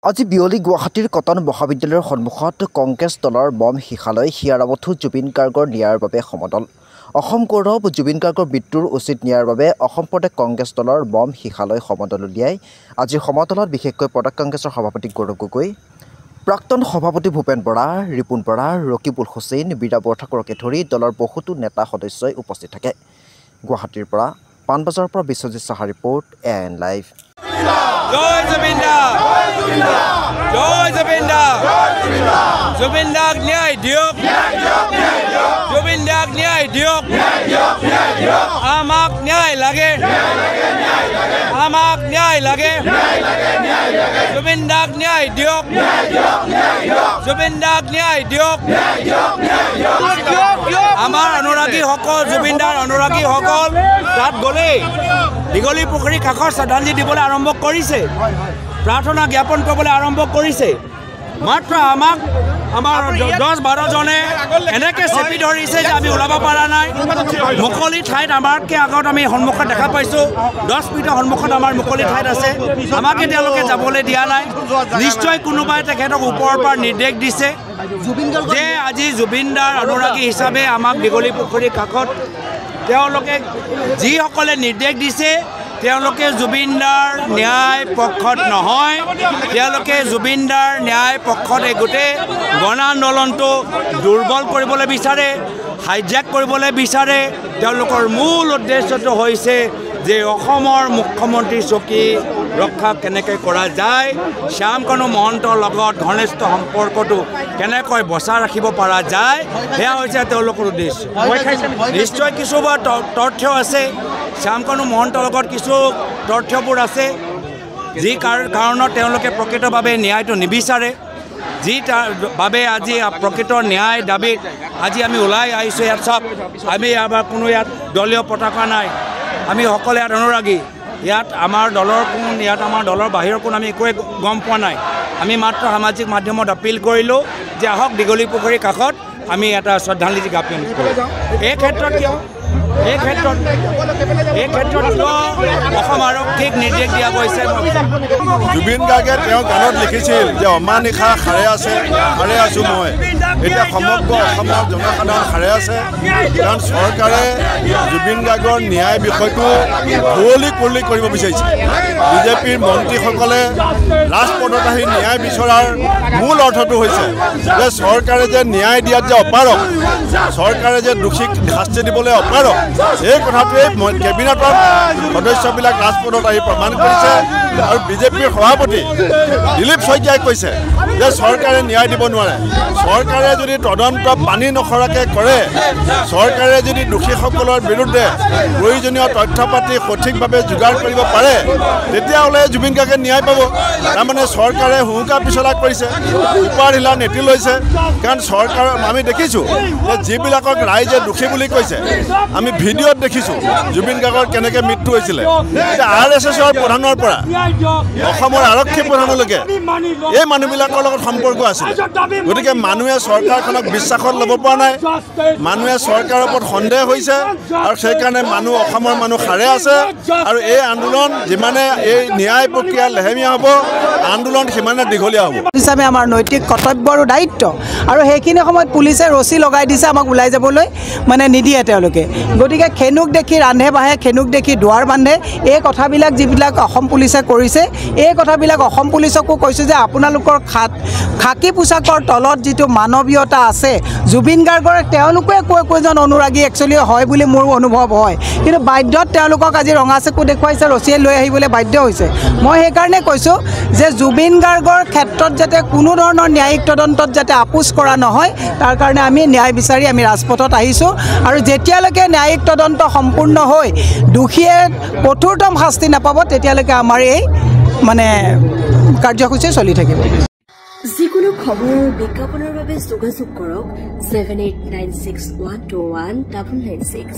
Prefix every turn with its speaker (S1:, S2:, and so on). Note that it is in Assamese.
S1: আজি বিয়লি গুৱাহাটীৰ কটন মহাবিদ্যালয়ৰ সন্মুখত কংগ্ৰেছ দলৰ বম শিখালৈ হিয়াৰাবথু জুবিন গাৰ্গৰ ন্যায়ৰ বাবে সমদল। অসম গৌৰৱ জুবিন গাৰ্গৰ মৃত্যুৰ উচিত ন্যায়ৰ বাবে অসম প্ৰদেশ কংগ্ৰেছ দলৰ বম শিখালৈ সমদল উলিয়াই আজিৰ সমদলত বিশেষকৈ প্ৰদেশ কংগ্ৰেছৰ সভাপতি গৌৰৱ গগৈ, প্ৰাক্তন সভাপতি ভূপেন বৰা, ৰিপুণ বৰা, ৰকিবুল হুছেইন, বীৰা বৰঠাকুৰকে ধৰি দলৰ বহুতো নেতা সদস্যই উপস্থিত থাকে। গুৱাহাটীৰ পৰা পাণবজাৰৰ পৰা Biswajit Saha report AN live.
S2: জয় জুবিন দা, জয় জুবিন দা, জুবিন দাক ন্যায় দিয়ক, জুবিন দাক ন্যায় দিয়ক, আমাক ন্যায় লাগে, আমাক ন্যায় লাগে, জুবিন দাক ন্যায় দিয়ক, জুবিন দাক ন্যায় দিয়ক। আমাৰ অনুৰাগীসকল, জুবিন দাৰ অনুৰাগীসকল তাত গ'লেই দীঘলী পুখুৰী কাষৰ শ্ৰদ্ধাঞ্জলি দিবলৈ আৰম্ভ কৰিছে, প্ৰাৰ্থনা জ্ঞাপন কৰিবলৈ আৰম্ভ কৰিছে। মাত্ৰ আমাক আমাৰ 10-12 জনে এনেকৈ চেপি ধৰিছে যে আমি ওলাব পৰা নাই। মুকলি ঠাইত আমাতকৈ আগত আমি সন্মুখত দেখা পাইছোঁ, 10 মিনিটৰ সন্মুখত আমাৰ মুকলি ঠাইত আছে, আমাকে তেওঁলোকে যাবলৈ দিয়া নাই। নিশ্চয় কোনোবাই তেখেতক ওপৰৰ পৰা নিৰ্দেশ দিছে যে আজি জুবিন দাৰ অনুৰাগী হিচাপে আমাক দীঘলী পুখুৰীৰ কাষত তেওঁলোকে যিসকলে নিৰ্দেশ দিছে তেওঁলোকে জুবিন দাৰ ন্যায় পক্ষত নহয়, তেওঁলোকে জুবিন দাৰ ন্যায় পক্ষত এই গোটেই গণ আন্দোলনটো দুৰ্বল কৰিবলৈ বিচাৰে, হাইজেক কৰিবলৈ বিচাৰে। তেওঁলোকৰ মূল উদ্দেশ্যটো হৈছে যে অসমৰ মুখ্যমন্ত্ৰী চকী ৰক্ষা কেনেকৈ কৰা যায়, শ্যামকানু মহন্তৰ লগত ঘনিষ্ঠ সম্পৰ্কটো কেনেকৈ বচাই ৰাখিব পৰা যায়, সেয়া হৈছে তেওঁলোকৰ উদ্দেশ্য। নিশ্চয় কিছুমান তথ্য আছে, শ্যামকানু মহন্তৰ লগত কিছু তথ্যবোৰ আছে যি কাৰণত তেওঁলোকে প্ৰকৃতভাৱে ন্যায়টো নিবিচাৰে, যি তাৰ বাবে আজি প্ৰকৃত ন্যায় দাবীত আজি আমি ওলাই আহিছোঁ। ইয়াত চব আমি আমাৰ কোনো ইয়াত দলীয় পতাকা নাই, আমি সকলোৱে ইয়াত অনুৰাগী। ইয়াত আমাৰ দলৰ কোন, ইয়াত আমাৰ দলৰ বাহিৰৰ কোন আমি একোৱে গম পোৱা নাই। আমি মাত্ৰ সামাজিক মাধ্যমত আপিল কৰিলোঁ যে আহক দীঘলী পুখুৰীৰ কাষত আমি এটা শ্ৰদ্ধাঞ্জলি জ্ঞাপন কৰোঁ। এই ক্ষেত্ৰত কিয় অসম আৰক্ষীক নিৰ্দেশ দিয়া গৈছে।
S3: জুবিন গাৰ্গে তেওঁ গানত লিখিছিল যে অমানিশা সাৰে আছে, সাৰে আছোঁ মই। এতিয়া সমগ্ৰ অসমৰ জনসাধাৰণ সাৰে আছে, কাৰণ চৰকাৰে জুবিন গাৰ্গৰ ন্যায় বিষয়টো কুঁৱলী কৰিব বিচাৰিছে। বিজেপিৰ মন্ত্ৰীসকলে ৰাজপথত আহি ন্যায় বিচৰাৰ মূল অৰ্থটো হৈছে যে চৰকাৰে যে ন্যায় দিয়াত যে অপাৰক, চৰকাৰে যে দোষীক শাস্তি দিবলৈ অপাৰক, এই কথাটোৱে কেবিনেটৰ সদস্যবিলাক ৰাজপথত আহি প্ৰমাণ কৰিছে। আৰু বিজেপিৰ সভাপতি দিলীপ শইকীয়াই কৈছে যে চৰকাৰে ন্যায় দিব নোৱাৰে। চৰকাৰে যদি তদন্ত পানী নসৰাকৈ কৰে, চৰকাৰে যদি দোষীসকলৰ বিৰুদ্ধে প্ৰয়োজনীয় তথ্য পাতি সঠিকভাৱে যোগাৰ কৰিব পাৰে, তেতিয়াহ'লে জুবিন গাৰ্গে ন্যায় পাব। তাৰমানে চৰকাৰে হুংকা পিছলা কৰিছে, উপাৰ হিলা নেতি লৈছে। কাৰণ চৰকাৰ আমি দেখিছোঁ যে যিবিলাকক ৰাইজে দোষী বুলি কৈছে, আমি ভিডিঅ'ত দেখিছোঁ জুবিন গাৰ্গৰ কেনেকৈ মৃত্যু হৈছিলে। এতিয়া RSSৰ প্ৰধানৰ পৰা অসমৰ আৰক্ষী প্ৰধানলৈকে এই মানুহবিলাকৰ লগত সম্পৰ্ক আছিলে। গতিকে মানুহে চৰকাৰখনক বিশ্বাসত ল'ব পৰা নাই, মানুহে চৰকাৰৰ ওপৰত সন্দেহ হৈছে, আৰু সেইকাৰণে অসমৰ মানুহ সাৰে আছে। আৰু এই আন্দোলন যিমানে এই ন্যায় প্ৰক্ৰিয়া লেহেমীয়া হ'ব, আন্দোলন সিমানে দীঘলীয়া হ'ব।
S4: হিচাপে আমাৰ নৈতিক কৰ্তব্য আৰু দায়িত্ব, আৰু সেইখিনি সময়ত পুলিচে ৰছী লগাই দিছে, আমাক ওলাই যাবলৈ মানে নিদিয়ে তেওঁলোকে। গতিকে খেনুক দেখি ৰান্ধে বাঢ়ে, খেনুক দেখি দুৱাৰ বান্ধে, এই কথাবিলাক যিবিলাক অসম পুলিচে কৰিছে, এই কথাবিলাক অসম পুলিচকো কৈছোঁ যে আপোনালোকৰ খাকী পোছাকৰ তলত যিটো মানৱীয়তা আছে, জুবিন গাৰ্গৰ তেওঁলোকে একোজন অনুৰাগী একচুৱেলি হয় বুলি মোৰ অনুভৱ হয়, কিন্তু বাধ্যত তেওঁলোকক আজি ৰঙা চকু দেখুৱাইছে, ৰছীয়ে লৈ আহিবলৈ বাধ্য হৈছে। মই সেইকাৰণে কৈছোঁ যে জুবিন গাৰ্গৰ ক্ষেত্ৰত যাতে কোনো ধৰণৰ ন্যায়িক তদন্তত যাতে আপোচ কৰা নহয়, তাৰ কাৰণে আমি ন্যায় বিচাৰি আমি ৰাজপথত আহিছোঁ। আৰু যেতিয়ালৈকে ন্যায়িক তদন্ত সম্পূৰ্ণ হৈ দোষীয়ে কঠোৰতম শাস্তি নাপাব, তেতিয়ালৈকে আমাৰ এই মানে কাৰ্যসূচী চলি থাকিব।
S5: যিকোনো খবৰৰ বিজ্ঞাপনৰ বাবে যোগাযোগ কৰক 7896121996।